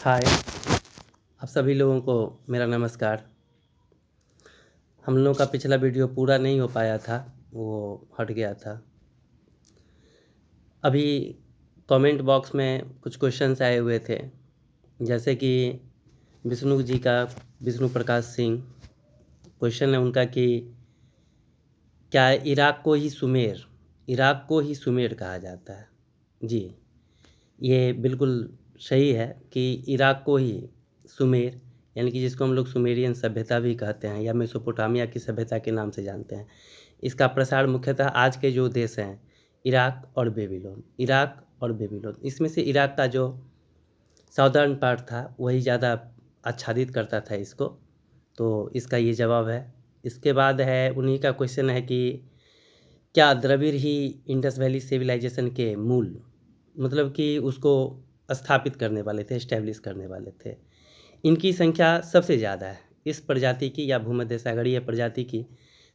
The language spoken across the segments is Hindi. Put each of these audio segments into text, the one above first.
हाय, आप सभी लोगों को मेरा नमस्कार। हम लोगों का पिछला वीडियो पूरा नहीं हो पाया था, वो हट गया था। अभी कमेंट बॉक्स में कुछ क्वेश्चंस आए हुए थे, जैसे कि विष्णु जी का, विष्णु प्रकाश सिंह, क्वेश्चन है उनका कि क्या इराक को ही सुमेर कहा जाता है? जी, ये बिल्कुल सही है कि इराक को ही सुमेर, यानी कि जिसको हम लोग सुमेरियन सभ्यता भी कहते हैं या मेसोपोटामिया की सभ्यता के नाम से जानते हैं, इसका प्रसार मुख्यतः आज के जो देश हैं इराक और बेबीलोन, इसमें से इराक का जो साउदर्न पार्ट था वही ज़्यादा आच्छादित करता था इसको, तो इसका ये जवाब है। इसके बाद है, उन्हीं का क्वेश्चन है कि क्या द्रविड़ ही इंडस वैली सिविलाइजेशन के मूल, मतलब कि उसको स्थापित करने वाले थे, एस्टैब्लिश करने वाले थे? इनकी संख्या सबसे ज़्यादा है इस प्रजाति की, या भूमध्य सागरीय प्रजाति की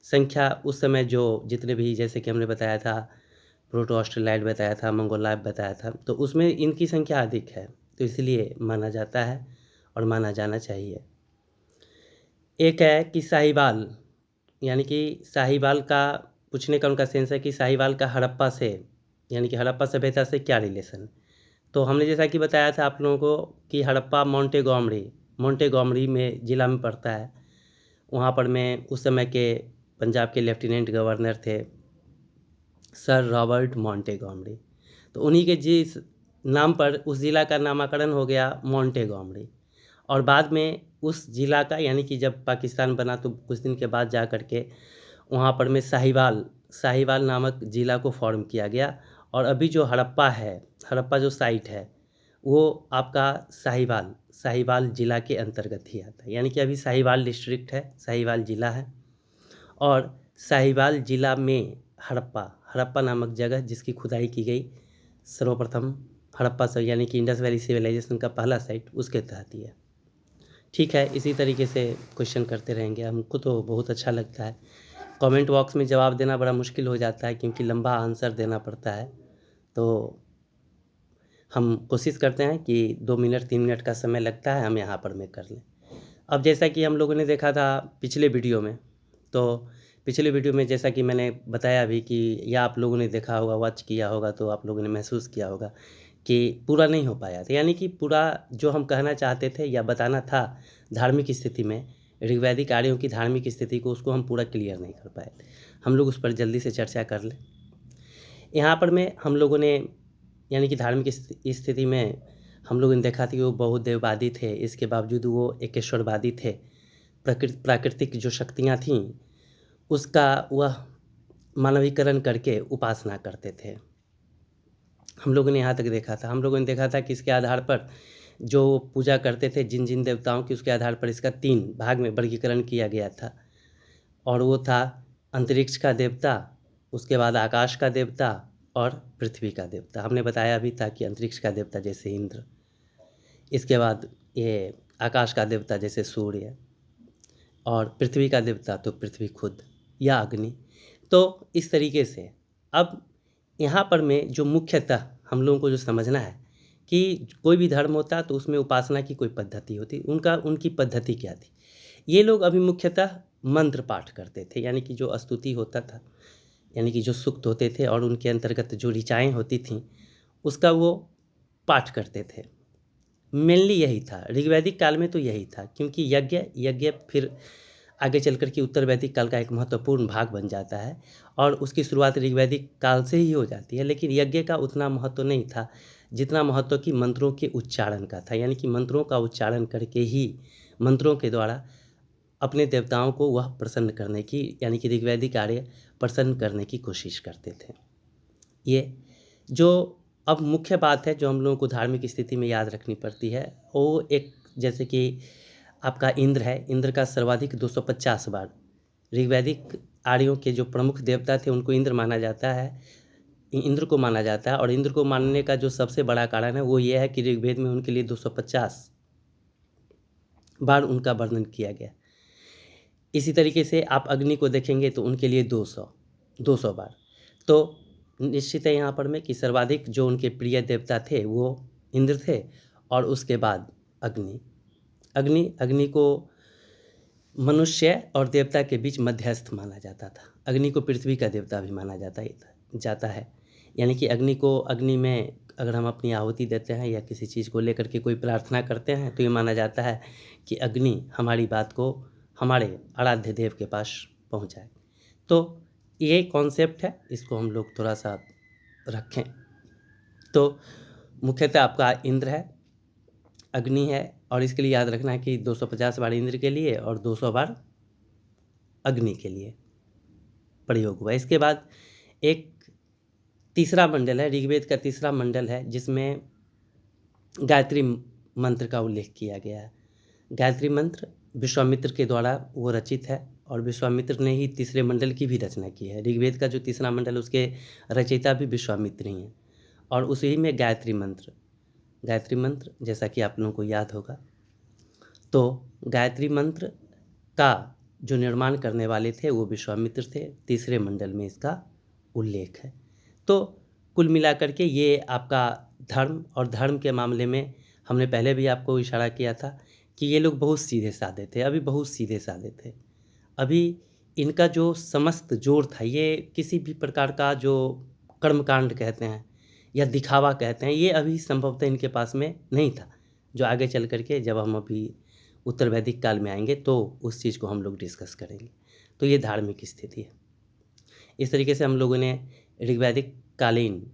संख्या उस समय जो जितने भी, जैसे कि हमने बताया था, प्रोटो ऑस्ट्रेलाइड बताया था, मंगोलायड बताया था, तो उसमें इनकी संख्या अधिक है, तो इसलिए माना जाता है और माना जाना चाहिए। एक है कि साहिवाल, यानी कि साहिवाल का पूछने का उनका सेंस है कि साहिवाल का हड़प्पा से, यानी कि हड़प्पा सभ्यता से क्या रिलेशन? तो हमने जैसा कि बताया था आप लोगों को कि हड़प्पा मोंटेगोमरी में ज़िला में पड़ता है। वहाँ पर में उस समय के पंजाब के लेफ्टिनेंट गवर्नर थे सर रॉबर्ट मोंटेगोमरी, तो उन्हीं के जिस नाम पर उस ज़िला का नामकरण हो गया मोंटेगोमरी। और बाद में उस ज़िला का, यानी कि जब पाकिस्तान बना तो कुछ दिन के बाद जा कर के वहाँ पर में साहिवाल नामक ज़िला को फॉर्म किया गया। और अभी जो हड़प्पा जो साइट है वो आपका साहिवाल ज़िला के अंतर्गत ही आता है, यानी कि अभी साहिवाल डिस्ट्रिक्ट है, साहिवाल ज़िला है। और साहिवाल ज़िला में हड़प्पा नामक जगह जिसकी खुदाई की गई सर्वप्रथम, हड़प्पा से, यानी कि इंडस वैली सिविलाइजेशन का पहला साइट उसके तहत ही है। ठीक है, इसी तरीके से क्वेश्चन करते रहेंगे, हमको तो बहुत अच्छा लगता है। कमेंट बॉक्स में जवाब देना बड़ा मुश्किल हो जाता है क्योंकि लंबा आंसर देना पड़ता है, तो हम कोशिश करते हैं कि 2 मिनट 3 मिनट का समय लगता है हम यहाँ पर में कर लें। अब जैसा कि हम लोगों ने देखा था पिछले वीडियो में, तो पिछले वीडियो में जैसा कि मैंने बताया अभी कि, या आप लोगों ने देखा होगा, वॉच किया होगा, तो आप लोगों ने महसूस किया होगा कि पूरा नहीं हो पाया था, यानी कि पूरा जो हम कहना चाहते थे या बताना था धार्मिक स्थिति में, ऋग्वैदिक आर्यों की धार्मिक स्थिति को, उसको हम पूरा क्लियर नहीं कर पाए। हम लोग उस पर जल्दी से चर्चा कर लें। यहाँ पर में हम लोगों ने, यानी कि धार्मिक स्थिति में हम लोगों ने देखा था कि वो बहुदेववादी थे, इसके बावजूद वो एकेश्वरवादी थे। प्राकृतिक जो शक्तियाँ थीं उसका वह मानवीकरण करके उपासना करते थे। हम लोगों ने यहाँ तक देखा था, हम लोगों ने देखा था कि इसके आधार पर जो पूजा करते थे जिन जिन देवताओं की, उसके आधार पर इसका 3 भाग में वर्गीकरण किया गया था। और वो था अंतरिक्ष का देवता, उसके बाद आकाश का देवता और पृथ्वी का देवता। हमने बताया भी था कि अंतरिक्ष का देवता जैसे इंद्र, इसके बाद ये आकाश का देवता जैसे सूर्य, और पृथ्वी का देवता तो पृथ्वी खुद या अग्नि। तो इस तरीके से अब यहाँ पर में जो मुख्यतः हम लोगों को जो समझना है कि कोई भी धर्म होता तो उसमें उपासना की कोई पद्धति होती, उनकी पद्धति क्या थी। ये लोग अभी मुख्यतः मंत्र पाठ करते थे, यानी कि जो स्तुति होता था, यानी कि जो सूक्त होते थे और उनके अंतर्गत जो ऋचाएँ होती थीं उसका वो पाठ करते थे। मेनली यही था, ऋग्वैदिक काल में तो यही था, क्योंकि यज्ञ फिर आगे चल कर के उत्तर वैदिक काल का एक महत्वपूर्ण भाग बन जाता है और उसकी शुरुआत ऋग्वैदिक काल से ही हो जाती है। लेकिन यज्ञ का उतना महत्व नहीं था जितना महत्व कि मंत्रों के उच्चारण का था, यानी कि मंत्रों का उच्चारण करके ही, मंत्रों के द्वारा अपने देवताओं को वह प्रसन्न करने की, यानी कि ऋग्वैदिक आर्य प्रसन्न करने की कोशिश करते थे। ये जो अब मुख्य बात है जो हम लोगों को धार्मिक स्थिति में याद रखनी पड़ती है, वो एक, जैसे कि आपका इंद्र है, इंद्र का सर्वाधिक 250 बार, ऋग्वैदिक आर्यों के जो प्रमुख देवता थे उनको इंद्र माना जाता है, इंद्र को माना जाता है। और इंद्र को मानने का जो सबसे बड़ा कारण है वो ये है कि ऋग्वेद में उनके लिए 250 बार उनका वर्णन किया गया। इसी तरीके से आप अग्नि को देखेंगे तो उनके लिए 200 बार। तो निश्चित है यहाँ पर में कि सर्वाधिक जो उनके प्रिय देवता थे वो इंद्र थे, और उसके बाद अग्नि। अग्नि को मनुष्य और देवता के बीच मध्यस्थ माना जाता था। अग्नि को पृथ्वी का देवता भी माना जाता है। यानी कि अग्नि में अगर हम अपनी आहुति देते हैं या किसी चीज़ को लेकर के कोई प्रार्थना करते हैं तो ये माना जाता है कि अग्नि हमारी बात को हमारे आराध्य देव के पास पहुंचाए। तो ये कॉन्सेप्ट है, इसको हम लोग थोड़ा सा रखें। तो मुख्यतः आपका इंद्र है, अग्नि है, और इसके लिए याद रखना है कि 250 बार इंद्र के लिए और 200 बार अग्नि के लिए प्रयोग हुआ। इसके बाद एक तीसरा मंडल है, ऋग्वेद का तीसरा मंडल है, जिसमें गायत्री मंत्र का उल्लेख किया गया है। गायत्री मंत्र विश्वामित्र के द्वारा वो रचित है और विश्वामित्र ने ही तीसरे मंडल की भी रचना की है। ऋग्वेद का जो तीसरा मंडल उसके रचयिता भी विश्वामित्र ही हैं और उसी में गायत्री मंत्र जैसा कि आप लोगों को याद होगा। तो गायत्री मंत्र का जो निर्माण करने वाले थे वो विश्वामित्र थे। तीसरे मंडल में इसका उल्लेख है। तो कुल मिलाकर के ये आपका धर्म, और धर्म के मामले में हमने पहले भी आपको इशारा किया था कि ये लोग बहुत सीधे साधे थे, अभी इनका जो समस्त जोर था, ये किसी भी प्रकार का जो कर्मकांड कहते हैं या दिखावा कहते हैं, ये अभी संभवतः इनके पास में नहीं था। जो आगे चल करके जब हम अभी उत्तर वैदिक काल में आएंगे तो उस चीज़ को हम लोग डिस्कस करेंगे। तो ये धार्मिक स्थिति है। इस तरीके से हम लोगों ने ऋग्वैदिक कालीन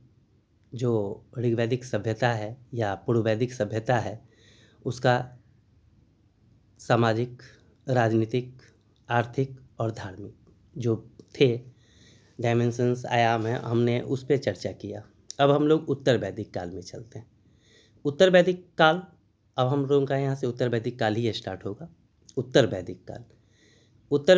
जो ऋग्वैदिक सभ्यता है या पूर्व वैदिक सभ्यता है, उसका सामाजिक, राजनीतिक, आर्थिक और धार्मिक जो थे डायमेंशंस, आयाम हैं, हमने उस पर चर्चा किया। अब हम लोग उत्तर वैदिक काल में चलते हैं। उत्तर वैदिक काल, अब हम लोगों का यहाँ से उत्तर वैदिक काल ही स्टार्ट होगा। उत्तर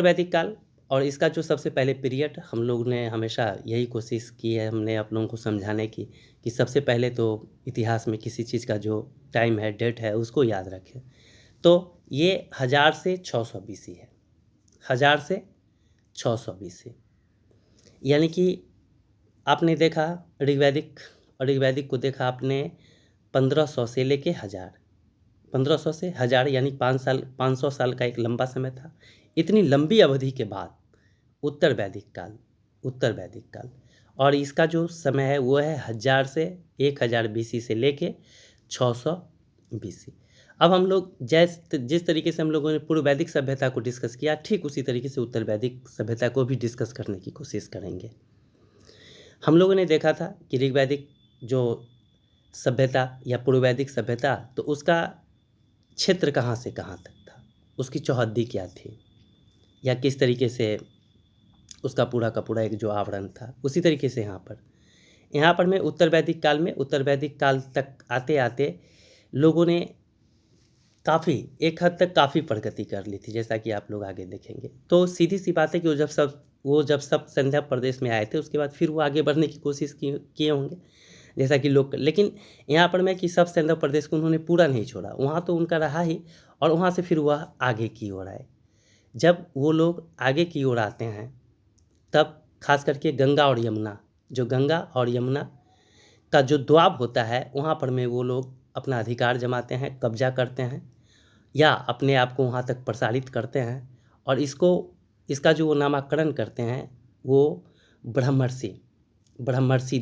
वैदिक काल और इसका जो सबसे पहले पीरियड, हम लोग ने हमेशा यही कोशिश की है हमने आप लोगों को समझाने की कि सबसे पहले तो इतिहास में किसी चीज़ का जो टाइम है, डेट है, उसको याद रखें। तो ये 1000 से 600 BC है। 1000 से 600 BC, यानी कि आपने देखा ऋग्वैदिक को देखा आपने 1500 से लेके 1000, 1500 से 1000 यानी 500 साल का एक लंबा समय था। इतनी लंबी अवधि के बाद उत्तर वैदिक काल, और इसका जो समय है वो है 1000 से 1000 BC से लेके 600 BC। अब हम लोग जिस तरीके से हम लोगों ने पूर्व वैदिक सभ्यता को डिस्कस किया, ठीक उसी तरीके से उत्तर वैदिक सभ्यता को भी डिस्कस करने की कोशिश करेंगे। हम लोगों ने देखा था कि ऋग्वैदिक जो सभ्यता या पूर्व वैदिक सभ्यता, तो उसका क्षेत्र कहाँ से कहाँ तक था, उसकी चौहद्दी क्या थी, या किस तरीके से उसका पूरा का पूरा एक जो आवरण था। उसी तरीके से यहाँ पर मैं उत्तर वैदिक काल तक आते आते लोगों ने एक हद तक काफ़ी प्रगति कर ली थी, जैसा कि आप लोग आगे देखेंगे। तो सीधी सी बात है कि वो जब सब संध्या प्रदेश में आए थे, उसके बाद फिर वो आगे बढ़ने की कोशिश किए होंगे, जैसा कि लोग। लेकिन यहाँ पर मैं कि सब संध्या प्रदेश को उन्होंने पूरा नहीं छोड़ा, वहाँ तो उनका रहा ही, और वहाँ से फिर वह आगे की ओर आए। जब वो लोग आगे की ओर आते हैं तब खास करके गंगा और यमुना का जो द्वाब होता है, वहाँ पर में वो लोग अपना अधिकार जमाते हैं, कब्जा करते हैं या अपने आप को वहाँ तक प्रसारित करते हैं, और इसका जो वो नामकरण करते हैं वो ब्रह्मर्षि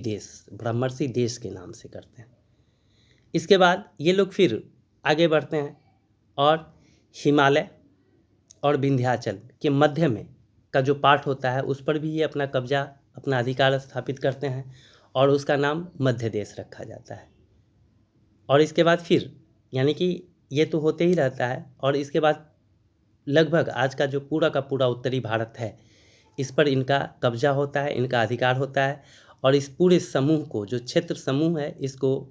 देश के नाम से करते हैं। इसके बाद ये लोग फिर आगे बढ़ते हैं और हिमालय और विंध्याचल के मध्य में का जो पार्ट होता है उस पर भी ये अपना कब्जा, अपना अधिकार स्थापित करते हैं, और उसका नाम मध्य देश रखा जाता है। और इसके बाद फिर यानी कि ये तो होते ही रहता है, और इसके बाद लगभग आज का जो पूरा का पूरा उत्तरी भारत है, इस पर इनका कब्जा होता है, इनका अधिकार होता है, और इस पूरे समूह को, जो क्षेत्र समूह है, इसको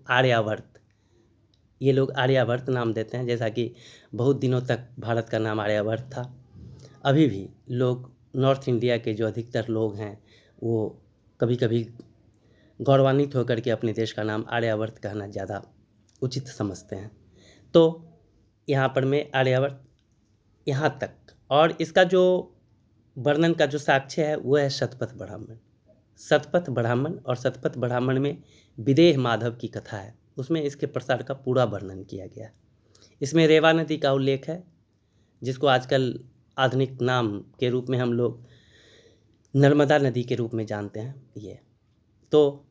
ये लोग आर्यावर्त नाम देते हैं। जैसा कि बहुत दिनों तक भारत का नाम आर्यावर्त था, अभी भी लोग नॉर्थ इंडिया के जो अधिकतर लोग हैं वो कभी कभी गौरवान्वित होकर के अपने देश का नाम आर्यावर्त कहना ज़्यादा उचित समझते हैं। तो यहाँ पर मैं आर्यावर्त यहाँ तक, और इसका जो वर्णन का जो साक्ष्य है वो है शतपथ ब्राह्मण। और शतपथ ब्राह्मण में विदेह माधव की कथा है, उसमें इसके प्रसार का पूरा वर्णन किया गया है। इसमें रेवा नदी का उल्लेख है, जिसको आजकल आधुनिक नाम के रूप में हम लोग नर्मदा नदी के रूप में जानते हैं। ये तो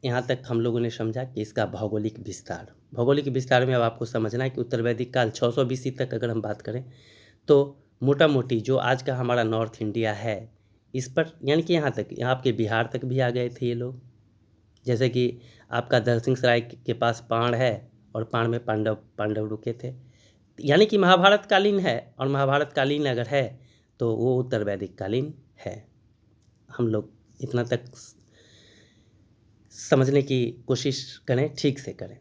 यहाँ तक हम लोगों ने समझा कि इसका भौगोलिक विस्तार में अब आपको समझना है कि उत्तर वैदिक काल 600 BC तक अगर हम बात करें तो मोटा मोटी जो आज का हमारा नॉर्थ इंडिया है इस पर, यानी कि यहाँ तक, यहाँ आपके बिहार तक भी आ गए थे ये लोग। जैसे कि आपका दलसिंह सराय के पास पाण है और पाण में पांडव रुके थे, यानी कि महाभारत कालीन है। और महाभारत कालीन अगर है तो वो उत्तर वैदिक कालीन है। हम लोग इतना तक समझने की कोशिश करें, ठीक से करें।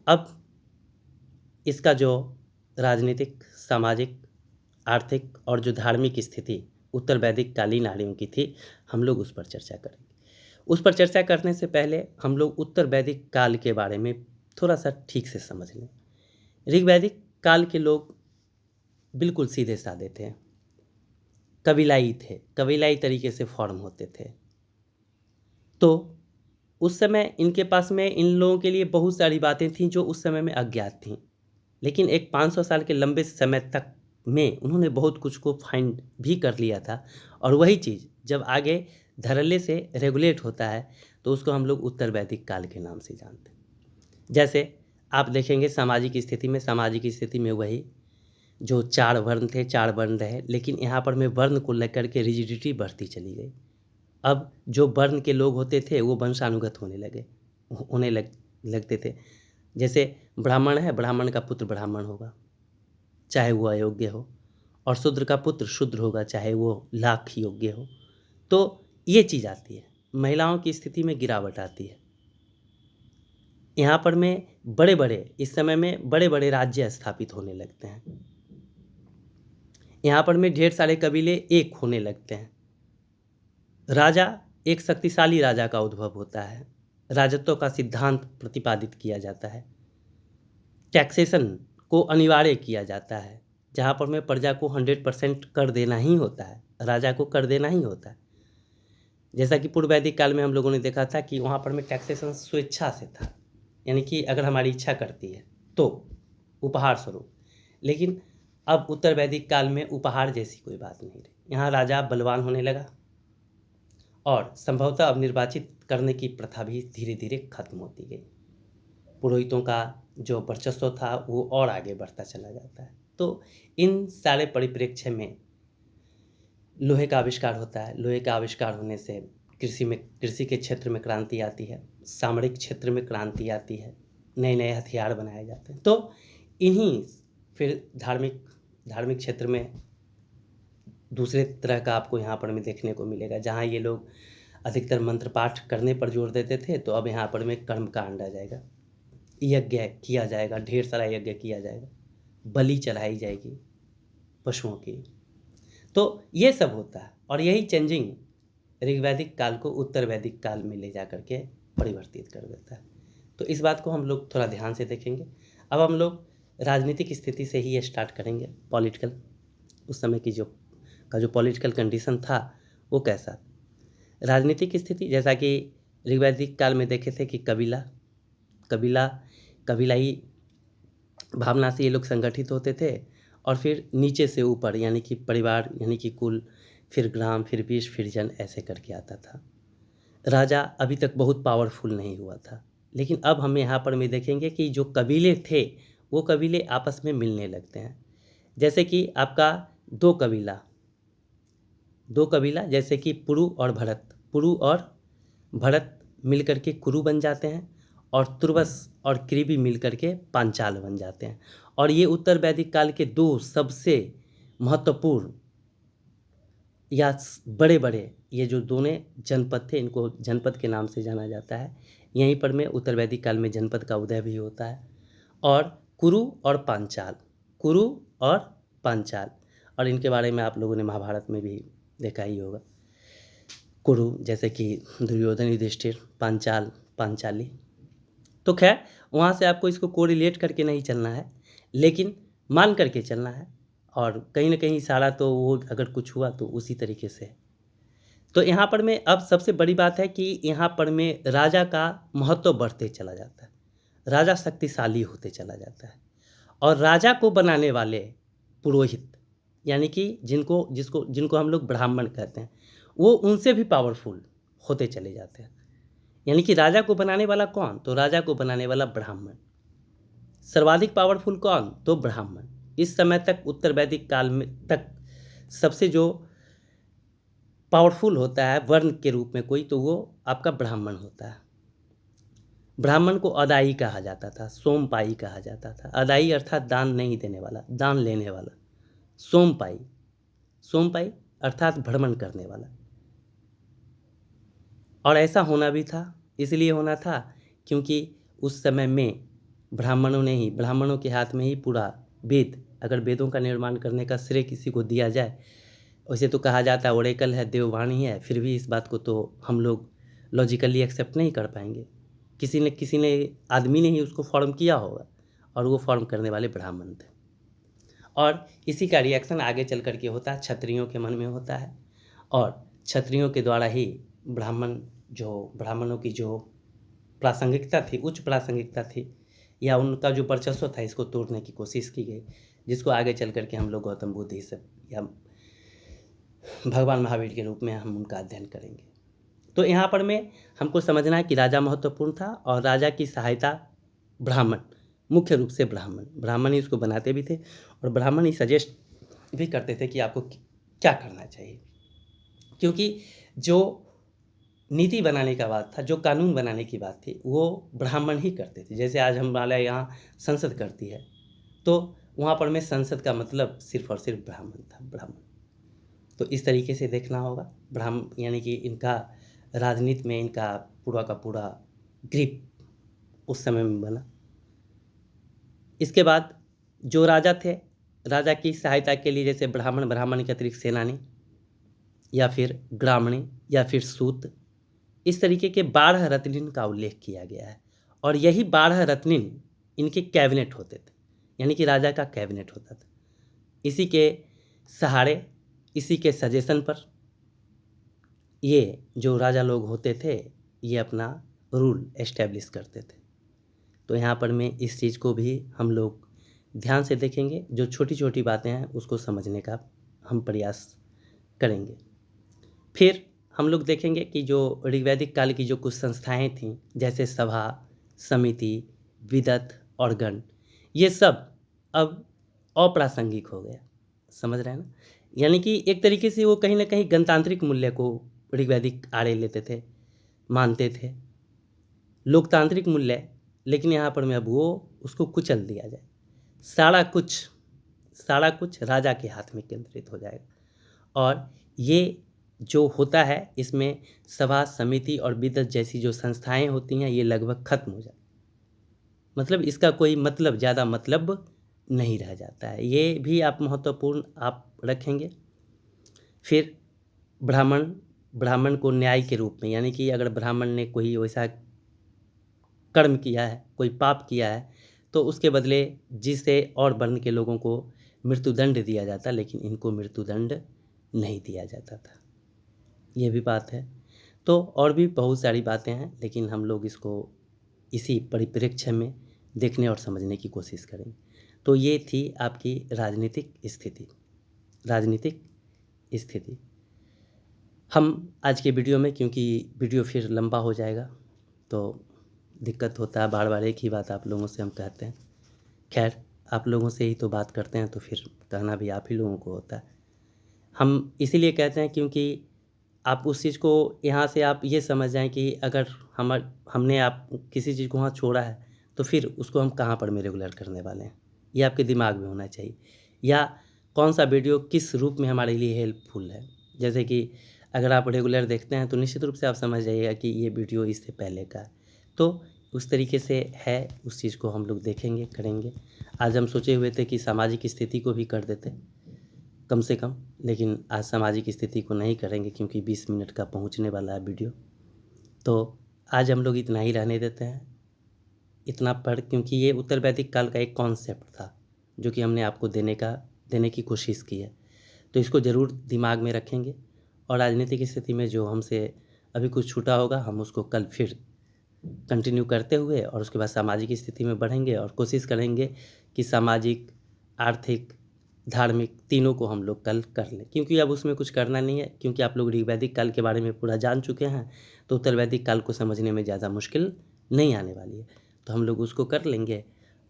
अब इसका जो राजनीतिक, सामाजिक, आर्थिक और जो धार्मिक स्थिति उत्तर वैदिक कालीन आर्यों की थी, हम लोग उस पर चर्चा करेंगे। उस पर चर्चा करने से पहले हम लोग उत्तर वैदिक काल के बारे में थोड़ा सा ठीक से समझ लें। ऋग्वैदिक काल के लोग बिल्कुल सीधे साधे थे, कबीलाई थे, कबीलाई तरीके से फॉर्म होते थे। तो उस समय इनके पास में, इन लोगों के लिए बहुत सारी बातें थीं जो उस समय में अज्ञात थीं, लेकिन एक 500 साल के लंबे समय तक में उन्होंने बहुत कुछ को फाइंड भी कर लिया था। और वही चीज़ जब आगे धड़ल्ले से रेगुलेट होता है तो उसको हम लोग उत्तर वैदिक काल के नाम से जानते हैं। जैसे आप देखेंगे सामाजिक स्थिति में वही जो 4 वर्ण थे, 4 वर्ण रहे, लेकिन यहाँ पर में वर्ण को लेकर के रिजिडिटी बढ़ती चली गई। अब जो वर्ण के लोग होते थे वो वंशानुगत होने लगते थे। जैसे ब्राह्मण है, ब्राह्मण का पुत्र ब्राह्मण होगा चाहे वो अयोग्य हो, और शूद्र का पुत्र शूद्र होगा चाहे वो लाख योग्य हो। तो ये चीज़ आती है, महिलाओं की स्थिति में गिरावट आती है। यहाँ पर में इस समय में बड़े बड़े राज्य स्थापित होने लगते हैं। यहाँ पर में ढेर सारे कबीले एक होने लगते हैं। राजा, एक शक्तिशाली राजा का उद्भव होता है। राजत्व का सिद्धांत प्रतिपादित किया जाता है। टैक्सेशन को अनिवार्य किया जाता है, जहाँ पर में प्रजा को 100% कर देना ही होता है, राजा को कर देना ही होता है। जैसा कि पूर्व वैदिक काल में हम लोगों ने देखा था कि वहाँ पर में टैक्सेशन स्वेच्छा से था, यानी कि अगर हमारी इच्छा करती है तो उपहार स्वरूप। लेकिन अब उत्तर वैदिक काल में उपहार जैसी कोई बात नहीं रही। यहाँ राजा बलवान होने लगा और संभवतः अब निर्वाचित करने की प्रथा भी धीरे धीरे खत्म होती गई। पुरोहितों का जो वर्चस्व था वो और आगे बढ़ता चला जाता है। तो इन सारे परिप्रेक्ष्य में लोहे का आविष्कार होता है। लोहे का आविष्कार होने से कृषि के क्षेत्र में क्रांति आती है, सामरिक क्षेत्र में क्रांति आती है, नए नए हथियार बनाए जाते हैं। तो इन्हीं फिर धार्मिक क्षेत्र में दूसरे तरह का आपको यहाँ पर में देखने को मिलेगा। जहाँ ये लोग अधिकतर मंत्र पाठ करने पर जोर देते थे, तो अब यहाँ पर में कर्म कांड आ जाएगा, यज्ञ किया जाएगा, ढेर सारा यज्ञ किया जाएगा, बलि चढ़ाई जाएगी पशुओं की। तो ये सब होता है और यही चेंजिंग ऋग्वैदिक काल को उत्तर वैदिक काल में ले जा करके परिवर्तित कर देता है। तो इस बात को हम लोग थोड़ा ध्यान से देखेंगे। अब हम लोग राजनीतिक स्थिति से ही स्टार्ट करेंगे। पॉलिटिकल, उस समय की जो पॉलिटिकल कंडीशन था वो कैसा। राजनीतिक स्थिति जैसा कि ऋग्वैदिक काल में देखे थे कि कबीलाई भावना से ये लोग संगठित होते थे, और फिर नीचे से ऊपर यानी कि परिवार, यानी कि कुल, फिर ग्राम, फिर विश्व, फिर जन, ऐसे करके आता था। राजा अभी तक बहुत पावरफुल नहीं हुआ था, लेकिन अब हम यहाँ पर में देखेंगे कि जो कबीले थे वो कबीले आपस में मिलने लगते हैं। जैसे कि आपका दो कबीला जैसे कि पुरु और भरत मिलकर के कुरु बन जाते हैं, और तुर्वस और कृभि मिलकर के पांचाल बन जाते हैं। और ये उत्तर वैदिक काल के दो सबसे महत्वपूर्ण या बड़े ये जो दोनों जनपद थे, इनको जनपद के नाम से जाना जाता है। यहीं पर में उत्तर वैदिक काल में जनपद का उदय भी होता है। और कुरु और पांचाल, और इनके बारे में आप लोगों ने महाभारत में भी देखा ही होगा। कुरु जैसे कि दुर्योधन, युधिष्ठिर, पांचाली। तो खैर वहाँ से आपको इसको कोरिलेट करके नहीं चलना है, लेकिन मान करके चलना है, और कहीं ना कहीं इशारा तो वो अगर कुछ हुआ तो उसी तरीके से। तो यहाँ पर में अब सबसे बड़ी बात है कि यहाँ पर में राजा का महत्व बढ़ते चला जाता है, राजा शक्तिशाली होते चला जाता है, और राजा को बनाने वाले पुरोहित, यानी कि जिनको हम लोग ब्राह्मण कहते हैं, वो उनसे भी पावरफुल होते चले जाते हैं। यानी कि राजा को बनाने वाला कौन? तो राजा को बनाने वाला ब्राह्मण। सर्वाधिक पावरफुल कौन? तो ब्राह्मण। इस समय तक उत्तर वैदिक काल में तक सबसे जो पावरफुल होता है वर्ण के रूप में कोई, तो वो आपका ब्राह्मण होता है। ब्राह्मण को अदाई कहा जाता था, सोमपाई कहा जाता था। अदाई अर्थात दान नहीं देने वाला, दान लेने वाला। सोमपाई, सोमपाई अर्थात भ्रमण करने वाला। और ऐसा होना भी था, इसलिए होना था क्योंकि उस समय में ब्राह्मणों के हाथ में ही पूरा वेद, अगर वेदों का निर्माण करने का श्रेय किसी को दिया जाए, वैसे तो कहा जाता है ओरेकल है, देववाणी है, फिर भी इस बात को तो हम लोग लॉजिकली एक्सेप्ट नहीं कर पाएंगे। किसी ने आदमी ने ही उसको फॉर्म किया होगा, और वो फॉर्म करने वाले ब्राह्मण थे। और इसी का रिएक्शन आगे चल करके होता है, क्षत्रियों के मन में होता है, और क्षत्रियों के द्वारा ही ब्राह्मणों की जो प्रासंगिकता थी, उच्च प्रासंगिकता थी, या उनका जो वर्चस्व था, इसको तोड़ने की कोशिश की गई, जिसको आगे चल करके हम लोग गौतम बुद्ध ही सब या भगवान महावीर के रूप में हम उनका अध्ययन करेंगे। तो यहाँ पर में हमको समझना है कि राजा महत्वपूर्ण था, और राजा की सहायता ब्राह्मण, मुख्य रूप से ब्राह्मण ही उसको बनाते भी थे, और ब्राह्मण ही सजेस्ट भी करते थे कि आपको क्या करना चाहिए। क्योंकि जो नीति बनाने का बात था, जो कानून बनाने की बात थी, वो ब्राह्मण ही करते थे। जैसे आज हमारे यहाँ संसद करती है, तो वहाँ पर में संसद का मतलब सिर्फ और सिर्फ ब्राह्मण था, ब्राह्मण। तो इस तरीके से देखना होगा। ब्राह्मण यानी कि इनका राजनीति में इनका पूरा का पूरा ग्रिप उस समय में बना। इसके बाद जो राजा थे, राजा की सहायता के लिए जैसे ब्राह्मण के अतिरिक्त सेनानी, या फिर ग्रामणी, या फिर सूत, इस तरीके के 12 रत्निन का उल्लेख किया गया है। और यही 12 रत्निन इनके कैबिनेट होते थे, यानी कि राजा का कैबिनेट होता था। इसी के सहारे, इसी के सजेशन पर ये जो राजा लोग होते थे, ये अपना रूल एस्टेब्लिश करते थे। तो यहाँ पर मैं इस चीज़ को भी हम लोग ध्यान से देखेंगे, जो छोटी छोटी बातें हैं उसको समझने का हम प्रयास करेंगे। फिर हम लोग देखेंगे कि जो ऋग्वैदिक काल की जो कुछ संस्थाएं थीं, जैसे सभा, समिति, विदत और गण, ये सब अब अप्रासंगिक हो गया। समझ रहे हैं ना? यानी कि एक तरीके से वो कहीं ना कहीं गणतांत्रिक मूल्य को ऋग्वैदिक आड़े लेते थे, मानते थे, लोकतांत्रिक मूल्य, लेकिन यहाँ पर मैं अब वो उसको कुचल दिया जाए। सारा कुछ राजा के हाथ में केंद्रित हो जाएगा। और ये जो होता है, इसमें सभा, समिति और विदत जैसी जो संस्थाएं होती हैं, ये लगभग खत्म हो जाती, मतलब इसका कोई मतलब, ज़्यादा मतलब नहीं रह जाता है। ये भी आप महत्वपूर्ण आप रखेंगे। फिर ब्राह्मण को न्याय के रूप में, यानी कि अगर ब्राह्मण ने कोई वैसा कर्म किया है, कोई पाप किया है, तो उसके बदले जिससे और वर्ण के लोगों को मृत्युदंड दिया जाता, लेकिन इनको मृत्युदंड नहीं दिया जाता था। ये भी बात है। तो और भी बहुत सारी बातें हैं, लेकिन हम लोग इसको इसी परिप्रेक्ष्य में देखने और समझने की कोशिश करेंगे। तो ये थी आपकी राजनीतिक स्थिति। हम आज के वीडियो में, क्योंकि वीडियो फिर लंबा हो जाएगा तो दिक्कत होता है, बार बार एक ही बात आप लोगों से हम कहते हैं। खैर, आप लोगों से ही तो बात करते हैं, तो फिर कहना भी आप ही लोगों को होता है। हम इसीलिए कहते हैं क्योंकि आप उस चीज़ को यहाँ से आप ये समझ जाएं कि अगर हमने आप किसी चीज़ को वहाँ छोड़ा है, तो फिर उसको हम कहाँ पर में रेगुलर करने वाले हैं, ये आपके दिमाग में होना चाहिए। या कौन सा वीडियो किस रूप में हमारे लिए हेल्पफुल है। जैसे कि अगर आप रेगुलर देखते हैं, तो निश्चित रूप से आप समझ जाइएगा कि ये वीडियो इससे पहले का है। तो उस तरीके से है, उस चीज़ को हम लोग देखेंगे, करेंगे। आज हम सोचे हुए थे कि सामाजिक स्थिति को भी कर देते कम से कम, लेकिन आज सामाजिक स्थिति को नहीं करेंगे, क्योंकि 20 मिनट का पहुंचने वाला है वीडियो। तो आज हम लोग इतना ही रहने देते हैं, इतना पढ़, क्योंकि ये उत्तर वैदिक काल का एक कॉन्सेप्ट था जो कि हमने आपको देने की कोशिश की है। तो इसको ज़रूर दिमाग में रखेंगे, और राजनीतिक स्थिति में जो हमसे अभी कुछ छूटा होगा, हम उसको कल फिर कंटिन्यू करते हुए और उसके बाद सामाजिक स्थिति में बढ़ेंगे और कोशिश करेंगे कि सामाजिक, आर्थिक, धार्मिक तीनों को हम लोग कल कर लें, क्योंकि अब उसमें कुछ करना नहीं है, क्योंकि आप लोग ऋग्वैदिक काल के बारे में पूरा जान चुके हैं, तो उत्तर वैदिक काल को समझने में ज़्यादा मुश्किल नहीं आने वाली है। तो हम लोग उसको कर लेंगे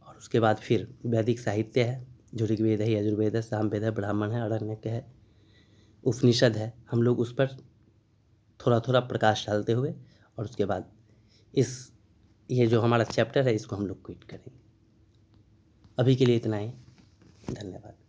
और उसके बाद फिर वैदिक साहित्य है, जो ऋग्वेद है, यजुर्वेद है, सामवेद है, ब्राह्मण है, आरण्यक है, उपनिषद है, हम लोग उस पर थोड़ा थोड़ा प्रकाश डालते हुए और उसके बाद ये जो हमारा चैप्टर है इसको हम लोग क्विट करेंगे। अभी के लिए इतना ही। धन्यवाद।